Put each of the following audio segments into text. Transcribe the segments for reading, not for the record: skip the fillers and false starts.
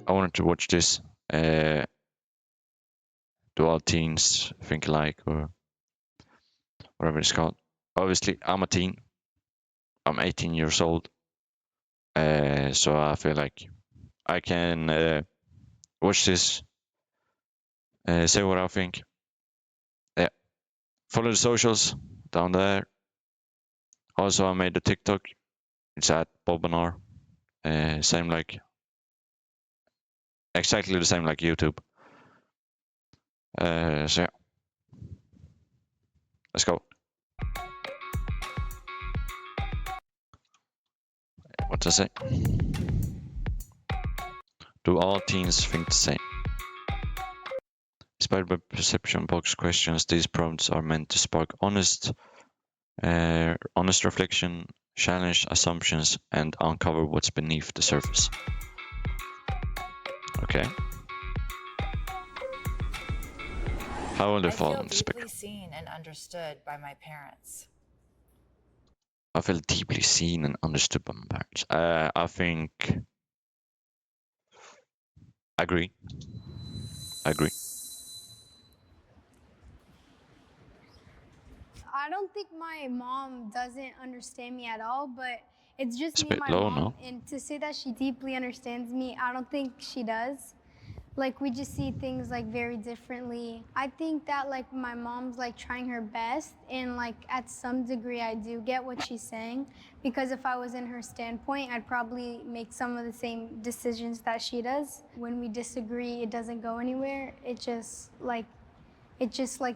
I wanted to watch this. Do all teens think alike, or whatever it's called? Obviously, I'm a teen. I'm 18 years old. So I feel like I can watch this, say what I think. Yeah. Follow the socials down there. Also, I made a TikTok. It's at Bobanar. Same like exactly the same like YouTube. So yeah, let's go. What does it say? Do all teens think the same? Inspired by perception box questions, these prompts are meant to spark honest reflection, challenge assumptions, and uncover what's beneath the surface. Okay. How will they I fall feel on the deeply spectrum? seen and understood by my parents. I feel deeply seen and understood by my parents. I think. Agree. Agree. I don't think my mom doesn't understand me at all, but it's just It's a me and bit my low, mom. no? And to say that she deeply understands me, I don't think she does. Like we just see things like very differently. I think that like my mom's like trying her best, and like at some degree I do get what she's saying, because if I was in her standpoint, I'd probably make some of the same decisions that she does. When we disagree, it doesn't go anywhere. It's just like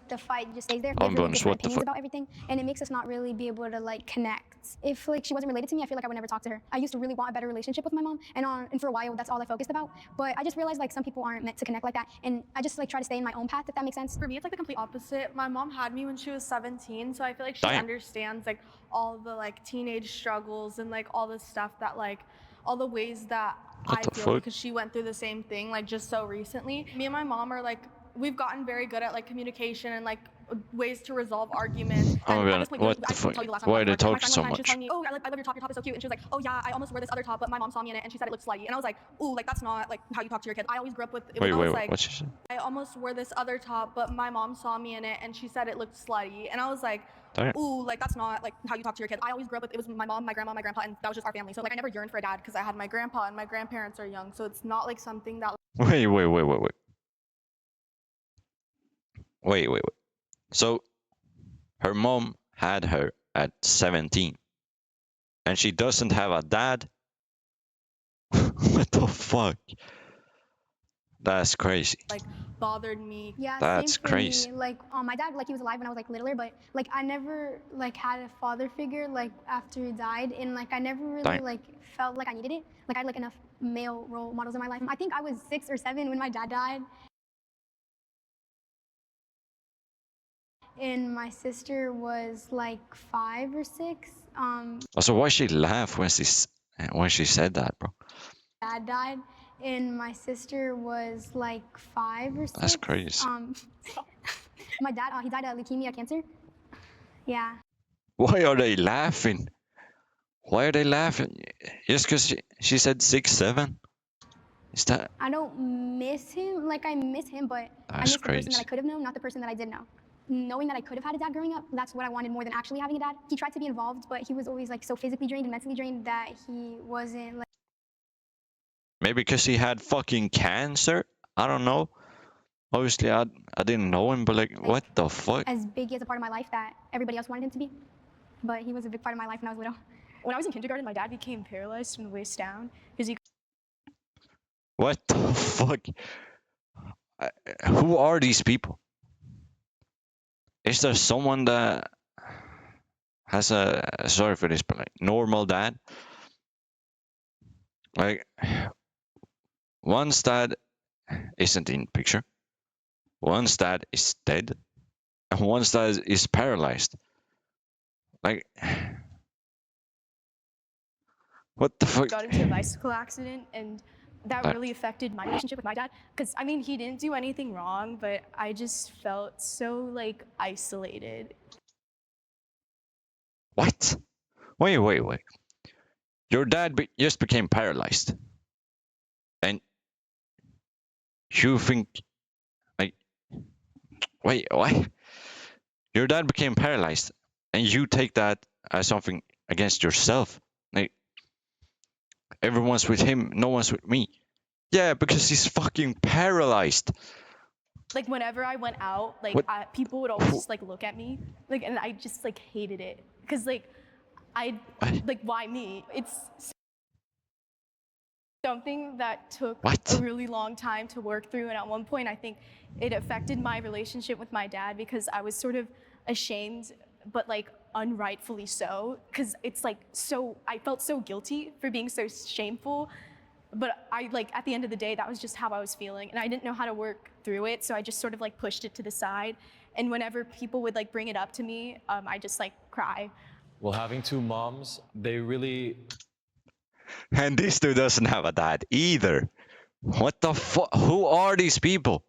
the fight just stays there. We have really Bonus, different what the opinions fuck? about everything, and it makes us not really be able to like connect. If like she wasn't related to me, I feel like I would never talk to her. I used to really want a better relationship with my mom, and for a while that's all I focused about. But I just realized like some people aren't meant to connect like that, and I just like try to stay in my own path, if that makes sense. For me, it's like the complete opposite. My mom had me when she was 17, so I feel like she Damn. understands like all the like teenage struggles and like all the stuff that like all the ways that What I the feel fuck? because she went through the same thing like just so recently. Me and my mom are like we've gotten very good at like communication and like ways to resolve arguments. Oh And my at god, this point, what I the couldn't fuck? tell you the last time I Why are left they work. My talking friend was so crying. She was much? telling me, "Oh, I love your top. Your top is so cute." And she was like, "Oh yeah, I almost wore this other top, but my mom saw me in it and she said it looked slutty." And I was like, "Ooh, like that's not like how you talk to your kids." I always grew up with. Wait, I wait, was wait, like, what's she say? I almost wore this other top, but my mom saw me in it and she said it looked slutty. And I was like, Damn. ooh, like that's not like how you talk to your kids. I always grew up with, it was my mom, my grandma, my grandpa, and that was just our family. So like I never yearned for a dad because I had my grandpa and my grandparents are young. So it's not like something that Wait, wait, wait, wait, wait. Wait, wait, wait. So her mom had her at 17 and she doesn't have a dad? What the fuck? That's crazy. like bothered me. Yeah, That's same for crazy. me. Like my dad, like he was alive when I was like littler, but like I never like had a father figure like after he died, and like I never really Damn. like felt like I needed it. Like I had like enough male role models in my life. I think I was 6 or 7 when my dad died, and my sister was like 5 or 6. Also, why she laugh when she said that, bro? Dad died, and my sister was like 5 or 6. That's crazy. My dad, he died of leukemia, cancer. Yeah. Why are they laughing? Why are they laughing? Just because she said 6, 7? Is that? I don't miss him. Like I miss him, but I That's miss the person that crazy. I could have known, not the person that I did know. Knowing that I could have had a dad growing up, that's what I wanted more than actually having a dad. He tried to be involved, but he was always like so physically drained and mentally drained that he wasn't like. Maybe because he had fucking cancer? I don't know. Obviously, I didn't know him, but like, what the fuck? As big as a part of my life that everybody else wanted him to be. But he was a big part of my life when I was little. When I was in kindergarten, my dad became paralyzed from the waist down because he What the fuck? Who are these people? Is there someone that has a, sorry for this, but like normal dad? Like, one's dad isn't in picture, one's dad is dead, and one's dad is paralyzed. Like, what the fuck? got into a bicycle accident, and that That- really affected my relationship with my dad. Because I mean, he didn't do anything wrong, but I just felt so like isolated. What? Wait, wait, wait. Your dad just became paralyzed. And you think like, wait, what? Your dad became paralyzed, and you take that as something against yourself. Like, everyone's with him, no one's with me. Yeah, because he's fucking paralyzed. Like whenever I went out, like What? people would always just like look at me, like, and I just like hated it, cause like like why me? It's something that took What? a really long time to work through, and at one point I think it affected my relationship with my dad because I was sort of ashamed, but like unrightfully so, because it's like I felt so guilty for being so shameful. But I like at the end of the day, that was just how I was feeling, and I didn't know how to work through it, so I just sort of like pushed it to the side. And whenever people would like bring it up to me, I just like cry. Well, having two moms, they really And this dude doesn't have a dad either. What the fuck? Who are these people?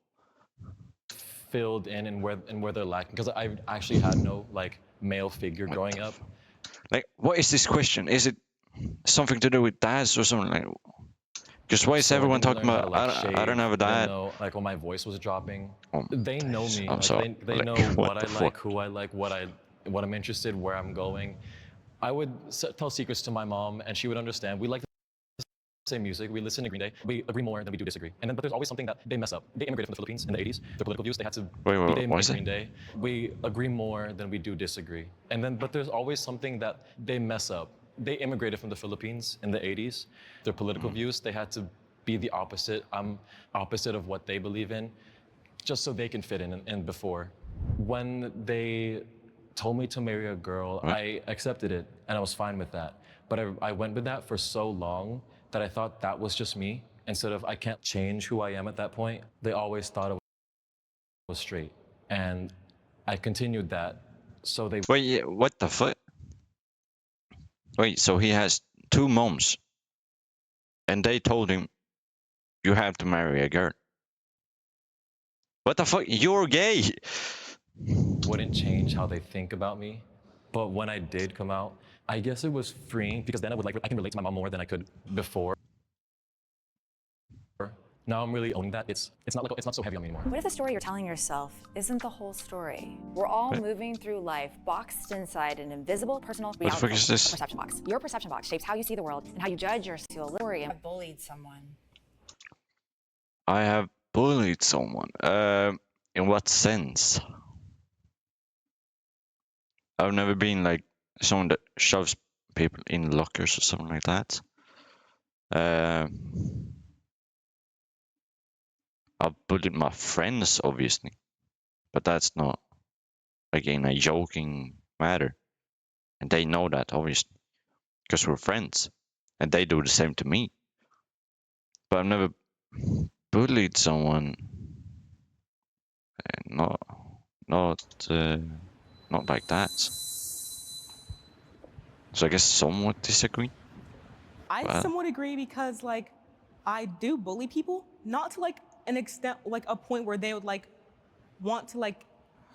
filled in and where they're lacking. Because I actually had no like male figure growing up. Like, what is this question? Is it something to do with dads or something like? Because why is So I everyone didn't talking learn how about? to, like, I don't shave, have a didn't dad. know, like when my voice was dropping. Oh, They know me. I'm Like, sorry. they Like, know what what I the like, fuck? who I like, what I'm interested, where I'm going. I would tell secrets to my mom, and she would understand. We like the same music. We listen to Green Day. We agree more than we do disagree. And then, but there's always something that they mess up. They immigrated from the Philippines in the 80s. Their political views, they had to Wait, they what is Green it? Day. We agree more than we do disagree. And then, but there's always something that they mess up. They immigrated from the Philippines in the 80s. Their political views, they had to be the opposite. I'm opposite of what they believe in, just so they can fit in. And before, when they told me to marry a girl, I accepted it, and I was fine with that. But I went with that for so long that I thought that was just me. Instead of I can't change who I am at that point, they always thought it was straight. And I continued that, so they Wait, yeah, what the fuck? Wait, so he has two moms, and they told him, "You have to marry a girl." What the fuck? You're gay. wouldn't change how they think about me. But when I did come out, I guess it was freeing because then I can relate to my mom more than I could before. Now I'm really owning that. It's not so heavy on me anymore. What if the story you're telling yourself isn't the whole story? We're all moving through life boxed inside an invisible personal the reality fuck is this? perception box. Your perception box shapes how you see the world and how you judge your story. I bullied someone. I have bullied someone. In what sense? I've never been like someone that shoves people in lockers or something like that. I've bullied my friends, obviously, but that's not like in a joking matter, and they know that obviously because we're friends, and they do the same to me. But I've never bullied someone. Not like that. So I guess somewhat disagree. I Wow. somewhat agree because like I do bully people, not to like an extent like a point where they would like want to like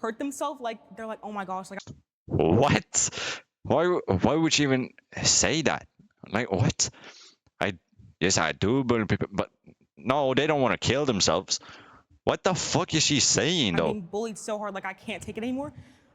hurt themselves. Like they're like, oh my gosh, like What? Why would you even say that? Like what? Yes, I do bully people, but no, they don't want to kill themselves. What the fuck is she saying I'm though? being bullied so hard, like I can't take it anymore.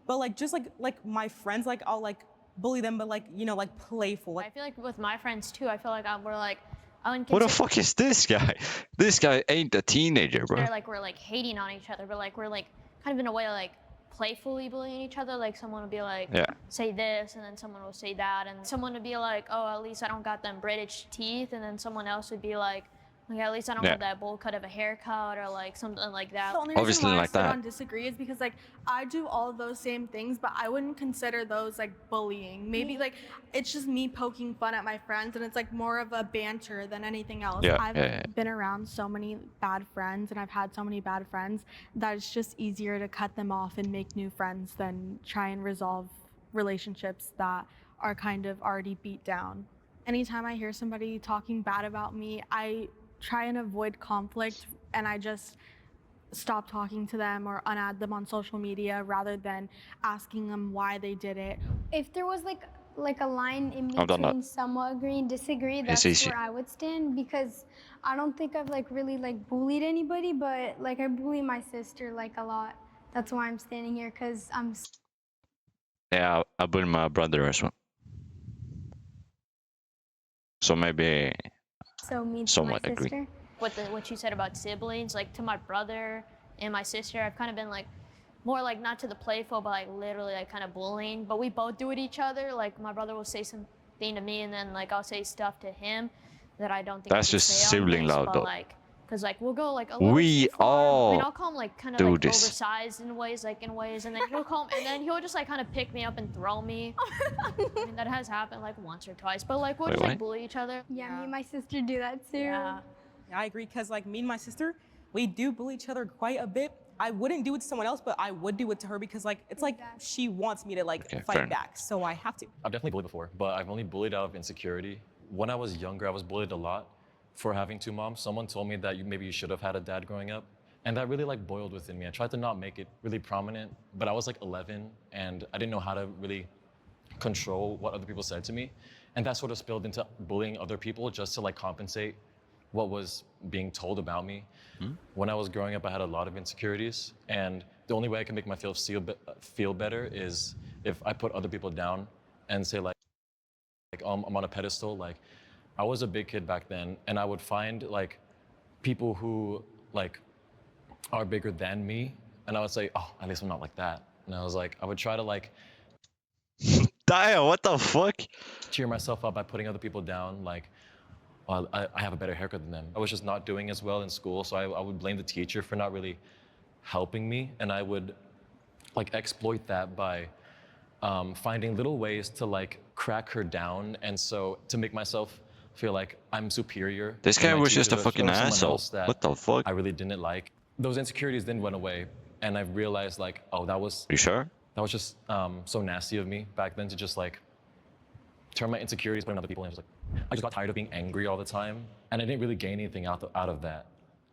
But like just like my friends, like I'll like bully them, but like you know like playful. I Like feel like with my friends too, I feel like we're like, I wouldn't What the consider fuck is this guy? This guy ain't a teenager, bro. like we're like hating on each other, but like we're like kind of in a way like playfully bullying each other. Like someone would be like, Yeah. say this, and then someone will say that, and someone would be like, oh, at least I don't got them British teeth, and then someone else would be like, at least I don't Yeah. have that bowl cut of a haircut or like something like that. The only Obviously reason why like I sit that. on disagree is because like I do all those same things, but I wouldn't consider those like bullying. Maybe like it's just me poking fun at my friends, and it's like more of a banter than anything else. Yeah, I've yeah. been around so many bad friends, and I've had so many bad friends that it's just easier to cut them off and make new friends than try and resolve relationships that are kind of already beat down. Anytime I hear somebody talking bad about me, I try and avoid conflict, and I just stop talking to them or unadd them on social media rather than asking them why they did it. If there was like like a line in I've done that. between somewhat agree and disagree. That's easy. where I would stand because I don't think I've like really like bullied anybody, but like I bully my sister like a lot. That's why I'm standing here because I'm Yeah, I bully my brother as well. So maybe so mean to my somewhat agree. sister. What you said about siblings, like to my brother and my sister, I've kind of been like more like not to the playful, but like literally like kind of bullying. But we both do it each other. Like my brother will say something to me, and then like I'll say stuff to him that I don't think That's I would just say on sibling this, love, but though. like, cause like we'll go like a little We too far. I mean, all I'll call him like kind of do like this. oversized in ways, and then he'll call, and then he'll just like kind of pick me up and throw me. I mean, that has happened like once or twice, but like we'll Wait, just what? like bully each other. Yeah, me and my sister do that too. Yeah. Yeah, I agree, because like me and my sister, we do bully each other quite a bit. I wouldn't do it to someone else, but I would do it to her because like it's like she wants me to like Okay, fair fight enough. back, so I have to. I've definitely bullied before, but I've only bullied out of insecurity. When I was younger, I was bullied a lot for having two moms. Someone told me that maybe you should have had a dad growing up. And that really like boiled within me. I tried to not make it really prominent, but I was like 11 and I didn't know how to really control what other people said to me. And that sort of spilled into bullying other people just to like compensate what was being told about me. When I was growing up, I had a lot of insecurities, and the only way I can make myself feel better is if I put other people down and say like I'm on a pedestal. Like I was a big kid back then, and I would find like people who like are bigger than me, and I would say, oh, at least I'm not like that. And I was like, I would try to like Damn, what the fuck? cheer myself up by putting other people down, like, well, I have a better haircut than them. I was just not doing as well in school, so I would blame the teacher for not really helping me, and I would like exploit that by finding little ways to like crack her down, and so to make myself feel like I'm superior. This to guy my was just a teachers or fucking someone asshole. else that What the fuck? I really didn't like. Those insecurities then went away, and I realized like, oh, that was You sure? just so nasty of me back then to just like turn my insecurities on other people. And I just got tired of being angry all the time, and I didn't really gain anything out of that.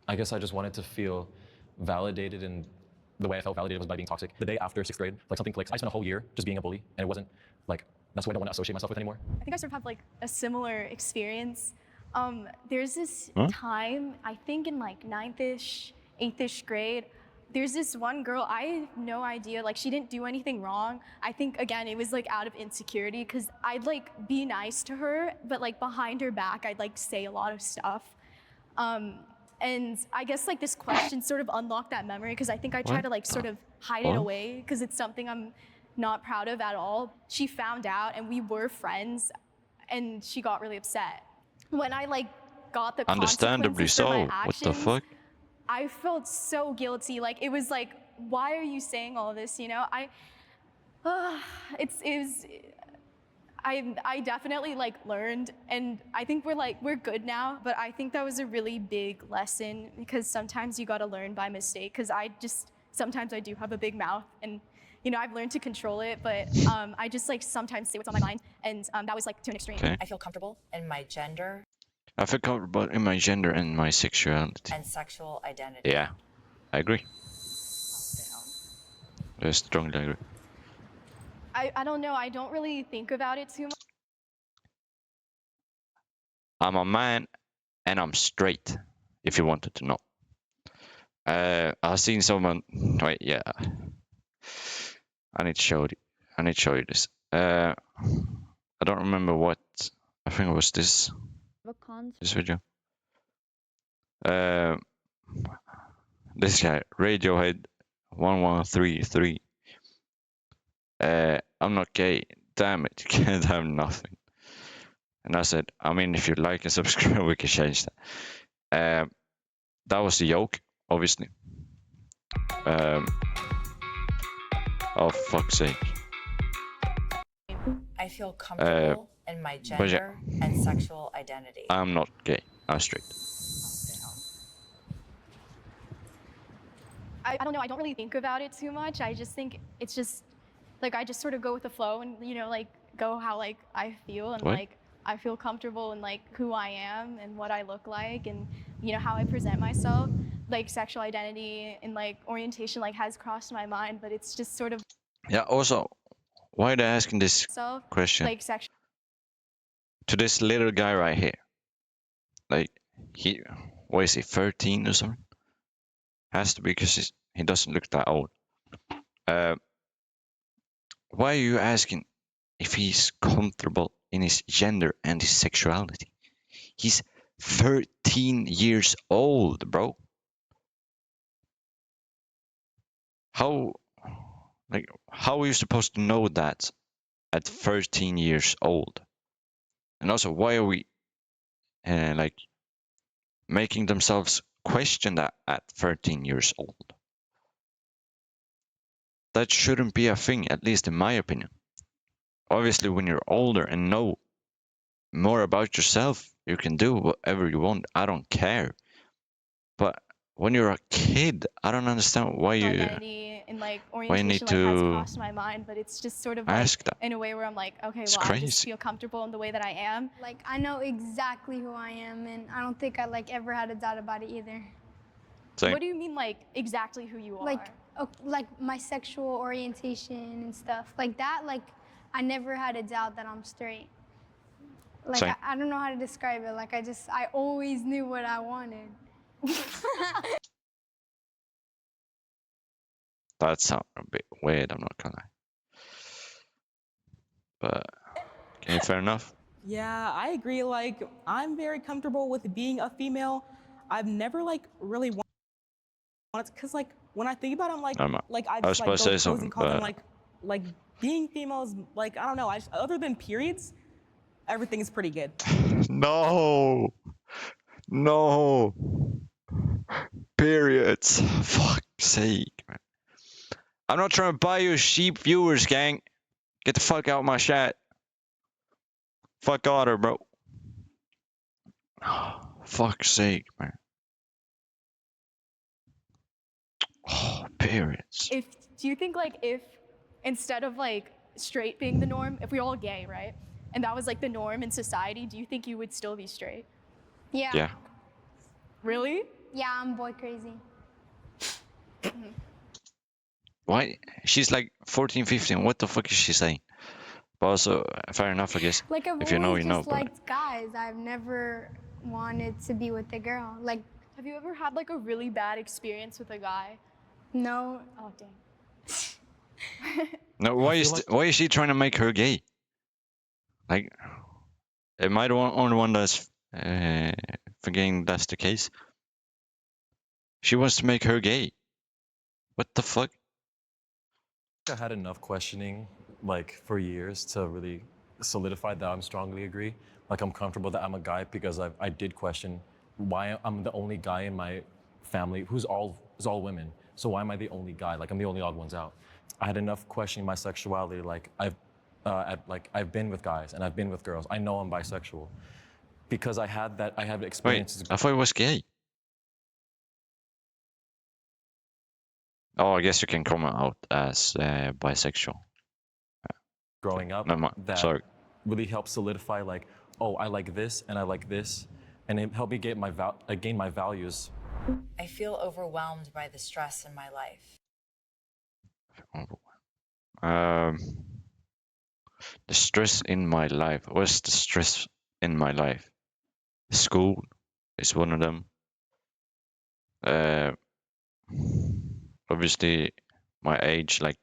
I guess I just wanted to feel validated, and the way I felt validated was by being toxic. The day after 6th grade, like something clicks. I spent a whole year just being a bully, and it wasn't like that's what I don't want to associate myself with anymore. I think I sort of have like a similar experience. There's this time, I think in like 9th-ish, 8th-ish grade, there's this one girl, I have no idea, like she didn't do anything wrong. I think again, it was like out of insecurity because I'd like be nice to her, but like behind her back, I'd like say a lot of stuff. And I guess like this question sort of unlocked that memory because I think I try to like sort of hide it away because it's something I'm not proud of at all. She found out and we were friends and she got really upset. When I like got the Understandably consequences for so. my What actions, the fuck? I felt so guilty. Like it was like, why are you saying all this? You know, I definitely like learned, and I think we're good now. But I think that was a really big lesson because sometimes you got to learn by mistake. Because sometimes I do have a big mouth, and you know I've learned to control it. But I just like sometimes say what's on my mind, and that was like to an extreme. Okay. I feel comfortable in my gender I feel comfortable in my gender and my sexuality. and sexual identity. Yeah, I agree. I strongly agree. I don't know. I don't really think about it too much. I'm a man and I'm straight, if you wanted to know. I've seen someone. Wait, yeah. I need to show you this. I don't remember what. I think it was this video. This guy, Radiohead 1133. I'm not gay. Damn it, you can't have nothing. And I said, I mean, if you like and subscribe, we can change that. That was a joke, obviously. Oh, fuck's sake. I feel comfortable in my gender and sexual identity. I'm not gay. I'm straight. I don't know. I don't really think about it too much. I just think it's just like I just sort of go with the flow and you know like go how like I feel and What? like I feel comfortable in like who I am and what I look like and you know how I present myself. Like sexual identity and like orientation like has crossed my mind, but it's just sort of Yeah, also, why are they asking this myself, question like sexual. to this little guy right here? Like, what is he, 13 or something? Has to be, because he doesn't look that old. Why are you asking if he's comfortable in his gender and his sexuality? He's 13 years old, bro. How are you supposed to know that at 13 years old? And also, why are we like making themselves question that at 13 years old? That shouldn't be a thing, at least in my opinion. Obviously, when you're older and know more about yourself, you can do whatever you want. I don't care. But when you're a kid, I don't understand why you identity and like why you need orientation like has to crossed my mind, but it's just sort of like ask that. in a way where I'm like, okay, It's well, I just crazy. feel comfortable in the way that I am. Like I know exactly who I am, and I don't think I like ever had a doubt about it either. Same. What do you mean, like exactly who you are? Like my sexual orientation and stuff like that. Like I never had a doubt that I'm straight. Like Same. I don't know how to describe it. Like I always knew what I wanted. That sounds a bit weird, I'm not gonna lie. But okay, fair enough. Yeah, I agree. Like, I'm very comfortable with being a female. I've never like really wanted, cause like when I think about it, I'm like, I was I just like supposed to go say pros something, and cons. I'm but like being female is like, I don't know. Other than periods, everything is pretty good. no, periods. Fuck's sake, man. I'm not trying to buy you sheep viewers, gang. Get the fuck out of my chat. Fuck Otter, bro. Fuck's sake, man. Oh, periods. Do you think like if instead of like straight being the norm, if we're all gay, right, and that was like the norm in society, do you think you would still be straight? Yeah. Yeah. Really? Yeah, I'm boy crazy. Why? She's like 14, 15. What the fuck is she saying? But also, fair enough, I guess. Like I've If you know, always you know. just But liked guys. I've never wanted to be with a girl. Like Have you ever had like a really bad experience with a guy? no. Oh dang. no, why is she trying to make her gay? Like, am I the only one that's thinking that's the case? She wants to make her gay. What the fuck? I had enough questioning, like for years, to really solidify that I'm strongly agree. Like I'm comfortable that I'm a guy because I did question why I'm the only guy in my family who's all women. So why am I the only guy? Like I'm the only odd ones out. I had enough questioning my sexuality. Like I've been with guys and I've been with girls. I know I'm bisexual because I have Wait, experiences. I thought it was gay. Oh, I guess you can come out as bisexual. Growing up Never mind. that Sorry. really helped solidify like, oh, I like this and I like this, and it helped me gain my values. I feel overwhelmed by the stress in my life. The stress in my life. What's the stress in my life? School is one of them. Obviously, my age, like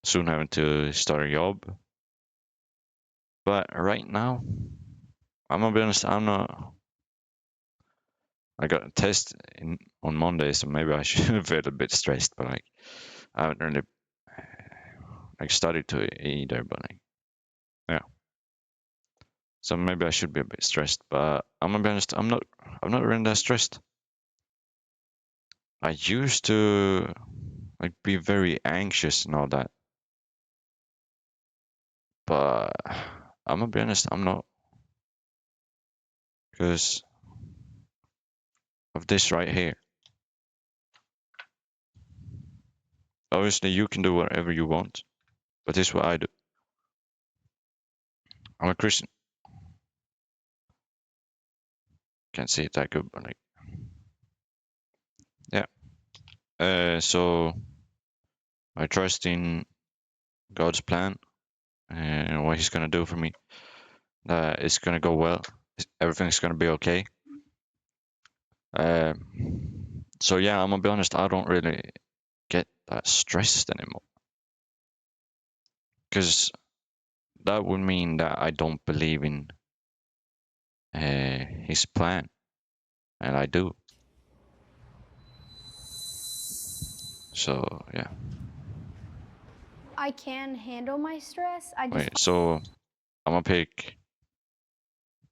soon having to start a job. But right now, I'm gonna be honest, I'm not. I got a test on Monday, so maybe I should feel a bit stressed. But like, I haven't really like studied to it either. But like, yeah. So maybe I should be a bit stressed. But I'm gonna be honest, I'm not really that stressed. I used to like be very anxious and all that. But I'm gonna be honest, I'm not. Because of this right here. Obviously, you can do whatever you want, but this is what I do. I'm a Christian. Can't see it that good, but like, yeah. So I trust in God's plan and what he's gonna do for me. It's gonna go well. Everything's gonna be okay. So yeah, I'm gonna be honest. I don't really get that stressed anymore, because that would mean that I don't believe in his plan, and I do. So yeah. I can handle my stress. I just Wait. So I'm gonna pick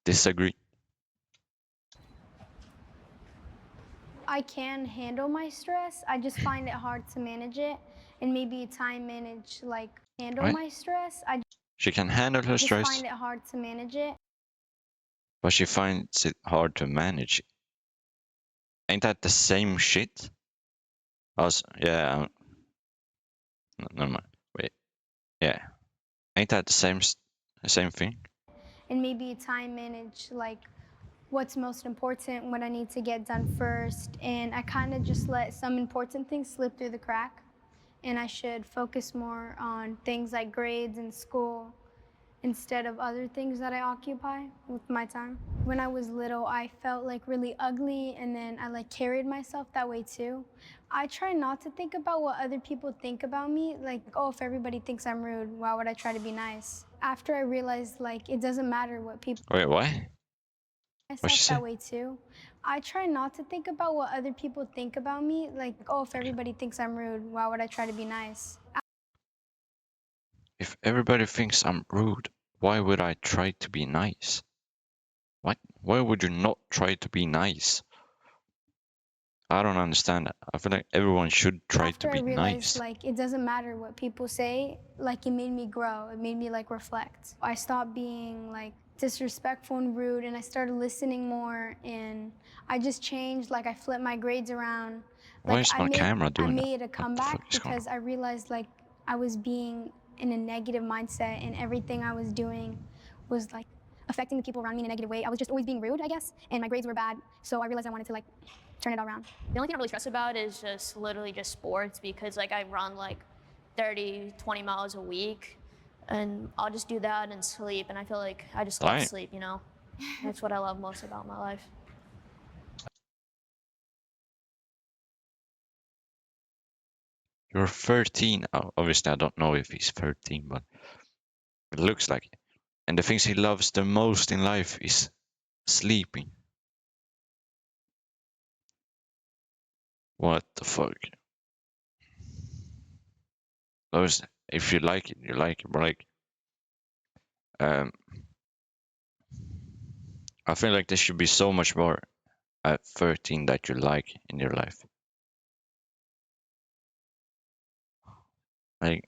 disagree. I can handle my stress. I just find it hard to manage it and maybe time manage like handle Right. my stress. I She can handle her just stress, find it hard to manage it. but she finds it hard to manage it. Ain't that the same shit? Yeah. Never mind. Wait. Yeah. Ain't that the same thing? And maybe time manage like what's most important, what I need to get done first. And I kind of just let some important things slip through the crack. And I should focus more on things like grades and school instead of other things that I occupy with my time. When I was little, I felt like really ugly, and then I like carried myself that way too. I try not to think about what other people think about me, like, oh, if everybody thinks I'm rude, why would I try to be nice? After I realized like it doesn't matter what people Wait, what? myself she say? that way too. I try not to think about what other people think about me, like, oh, if everybody thinks I'm rude, why would I try to be nice? If everybody thinks I'm rude, why would I try to be nice? What? Why would you not try to be nice? I don't understand that. I feel like everyone should try After to be I realized nice. like it doesn't matter what people say, like it made me grow. It made me like reflect. I stopped being like disrespectful and rude, and I started listening more, and I just changed. Like I flipped my grades around. Why Like is my camera I doing that? made a What the comeback fuck is going because I realized like I was being in a negative mindset, and everything I was doing was like affecting the people around me in a negative way. I was just always being rude, I guess, and my grades were bad. So I realized I wanted to like turn it all around. The only thing I'm really stressed about is just literally just sports, because like I run like 30, 20 miles a week, and I'll just do that and sleep, and I feel like I just love Right. sleep, you know? That's what I love most about my life. You're 13. Obviously, I don't know if he's 13, but it looks like it. And the things he loves the most in life is sleeping. What the fuck? Those, if you like it, you like it. But like, I feel like there should be so much more at 13 that you like in your life. Like,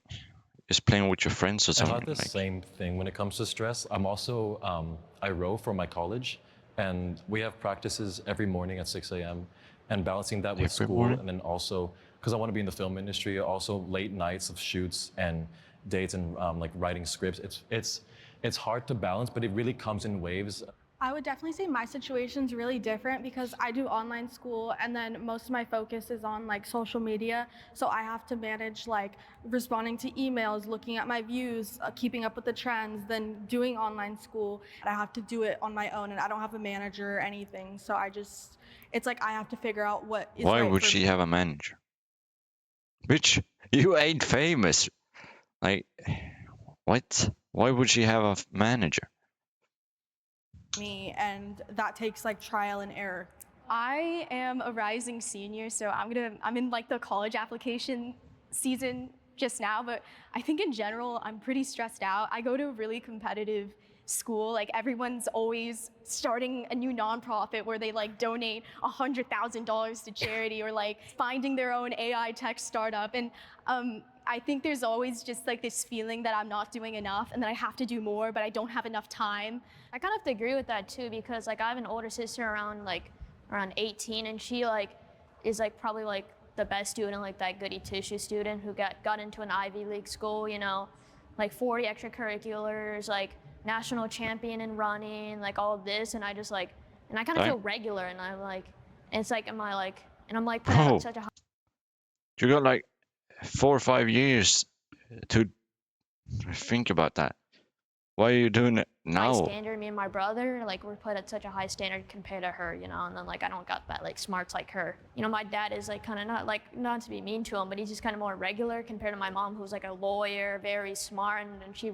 just playing with your friends or I something. thought the Like, same thing when it comes to stress. I'm also, I row for my college, and we have practices every morning at 6 a.m. And balancing that with Every school, morning? and then also, because I want to be in the film industry, also late nights of shoots and dates and like writing scripts. It's hard to balance, but it really comes in waves. I would definitely say my situation's really different because I do online school, and then most of my focus is on like social media. So I have to manage like responding to emails, looking at my views, keeping up with the trends, then doing online school. I have to do it on my own, and I don't have a manager or anything. So it's like I have to figure out what is why right would for she me. have a manager? Bitch, you ain't famous. Like, what? Why would she have a manager? Me, and that takes like trial and error. I am a rising senior, so I'm in like the college application season just now, but I think in general I'm pretty stressed out. I go to a really competitive school. Like everyone's always starting a new nonprofit where they like donate $100,000 to charity, or like finding their own AI tech startup. And I think there's always just like this feeling that I'm not doing enough and that I have to do more, but I don't have enough time. I kind of have to agree with that too, because like I have an older sister around 18, and she like is like probably like the best student, like that goody two-shoe student who got into an Ivy League school, you know, like 40 extracurriculars, like national champion in running, like all of this, and I just like, and I kind of Right. feel regular, and I'm like, and it's like, am I like, and I'm like put out Bro, on such a high. you got like 4 or 5 years to think about that. Why are you doing it high now? standard. Me and my brother, like we're put at such a high standard compared to her, you know. And then like I don't got that like smarts like her. You know, my dad is like kind of not to be mean to him, but he's just kind of more regular compared to my mom, who's like a lawyer, very smart, and she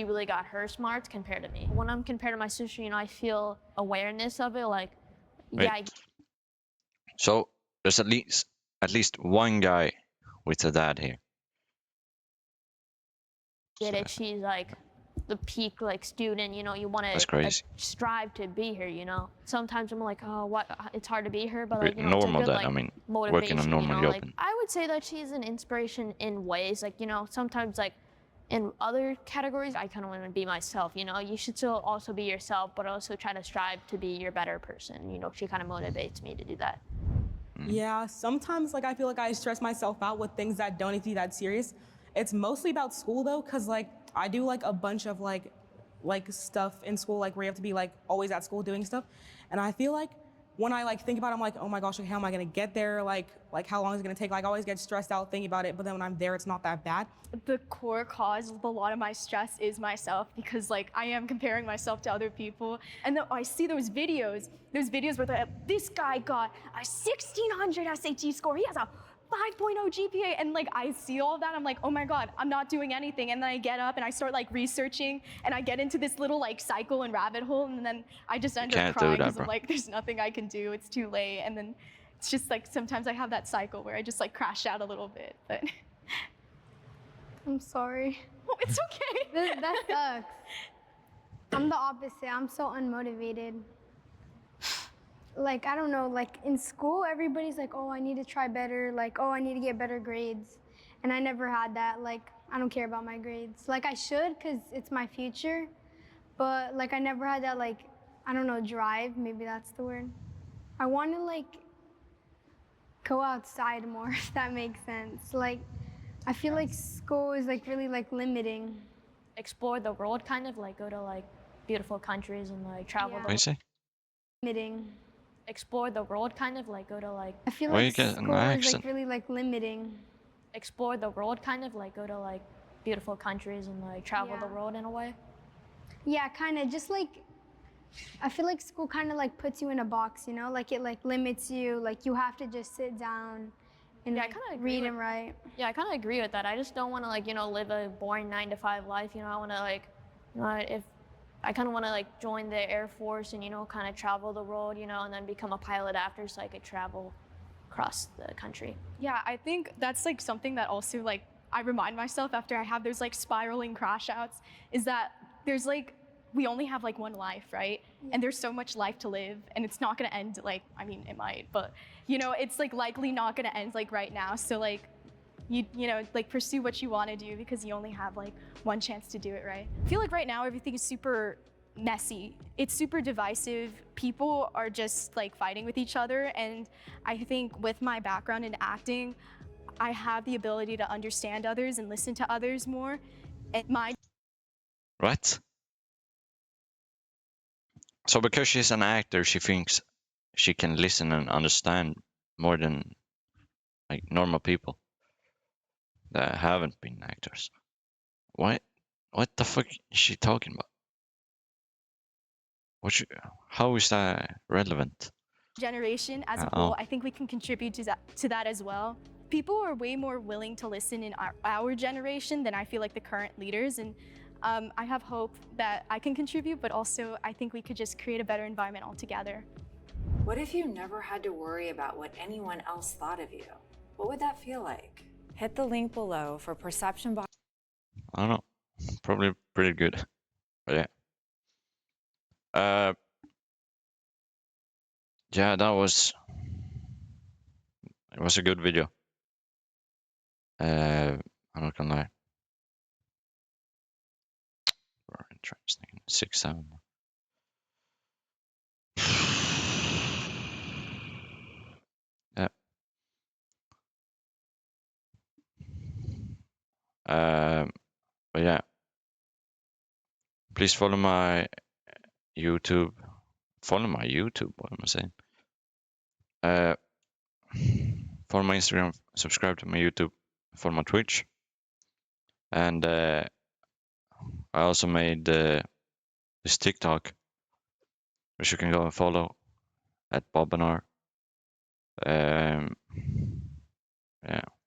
really got her smarts compared to me. When I'm compared to my sister, you know, I feel awareness of it. Like, Wait. yeah, I So there's at least one guy with a dad here. get it. She's like the peak like student, you know, you want That's to crazy. strive to be her, you know. Sometimes I'm like, oh, what? It's hard to be her, but Wait, like, you know, normal it's a good, dad, like, I mean, motivation, working a normal you know. job Like, and- I would say that she's an inspiration in ways, like, you know, sometimes like in other categories, I kind of want to be myself, you know. You should still also be yourself, but also try to strive to be your better person. You know, she kind of motivates me to do that. Yeah, sometimes like I feel like I stress myself out with things that don't need to be that serious. It's mostly about school though, cause like I do like a bunch of like stuff in school, like where you have to be like always at school doing stuff, and I feel like when I like think about it, I'm like, oh my gosh, like how am I gonna get there? Like how long is it gonna take? Like I always get stressed out thinking about it, but then when I'm there, it's not that bad. The core cause of a lot of my stress is myself, because like I am comparing myself to other people, and then I see those videos where this guy got a 1600 SAT score, he has a 5.0 GPA, and like I see all of that, I'm like, oh my god, I'm not doing anything. And then I get up and I start like researching, and I get into this little like cycle and rabbit hole, and then I just end up Can't do crying that, because I'm bro. like, there's nothing I can do, it's too late. And then it's just like sometimes I have that cycle where I just like crash out a little bit, but I'm sorry. oh, it's okay. That sucks. I'm the opposite. I'm so unmotivated. Like, I don't know, like in school, everybody's like, oh, I need to try better. Like, oh, I need to get better grades. And I never had that. Like, I don't care about my grades. Like, I should, because it's my future. But, like, I never had that, like, I don't know, drive. Maybe that's the word. I want to, like, go outside more, if that makes sense. Like, I feel like school is, like, really, like, limiting. Explore the world, kind of like go to like beautiful countries and like travel. Yeah. What do you say? Limiting. Explore the world, kind of like go to like I feel Why like you get an school is, accent? like, really, like, limiting. explore the world, kind of like go to like beautiful countries and like travel the Yeah. world in a way. Yeah, kind of. Just like, I feel like school kind of like puts you in a box, you know? Like it like limits you. Like you have to just sit down and Yeah, I like, kinda agree read with- and write. Yeah, I kind of agree with that. I just don't want to like, you know, live a boring 9-to-5 life. You know, I want to like, you know, if I kind of want to like join the Air Force and, you know, kind of travel the world, you know, and then become a pilot after so I could travel across the country. Yeah, I think that's like something that also like I remind myself after I have those like spiraling crash outs, is that there's like we only have like one life, right? And there's so much life to live, and it's not gonna end like, I mean it might, but you know, it's like likely not gonna end like right now. So like you know, like pursue what you want to do, because you only have like one chance to do it, right? I feel like right now everything is super messy. It's super divisive. People are just like fighting with each other, and I think with my background in acting, I have the ability to understand others and listen to others more. And my Right? So because she's an actor, she thinks she can listen and understand more than like normal people that haven't been actors. What the fuck is she talking about? How is that relevant? generation as a Uh-oh. whole, I think we can contribute to that as well. People are way more willing to listen in our generation than I feel like the current leaders, and I have hope that I can contribute, but also I think we could just create a better environment altogether. What if you never had to worry about what anyone else thought of you? What would that feel like? Hit the link below for Perception Box. I don't know. Probably pretty good. But yeah. Yeah, it was a good video. I'm not gonna lie. Very interesting. 6-7. Yeah. But yeah. Please follow my YouTube. Follow my YouTube. What am I saying? Follow my Instagram. Subscribe to my YouTube. Follow my Twitch. And I also made this TikTok, which you can go and follow at Bobinar. Yeah.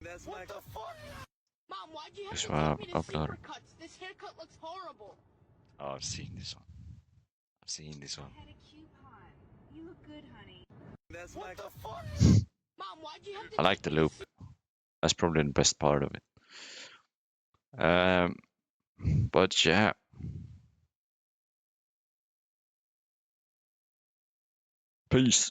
That's what the fuck? Mom, why'd you have This to one take me to uploaded. Supercuts? This haircut looks horrible. Oh, I've seen this one. I've seen this one. Had a coupon. You look good, honey. That's what the fuck? Mom, why'd you have to I like take the me to loop. That's probably the best part of it. But yeah. Peace.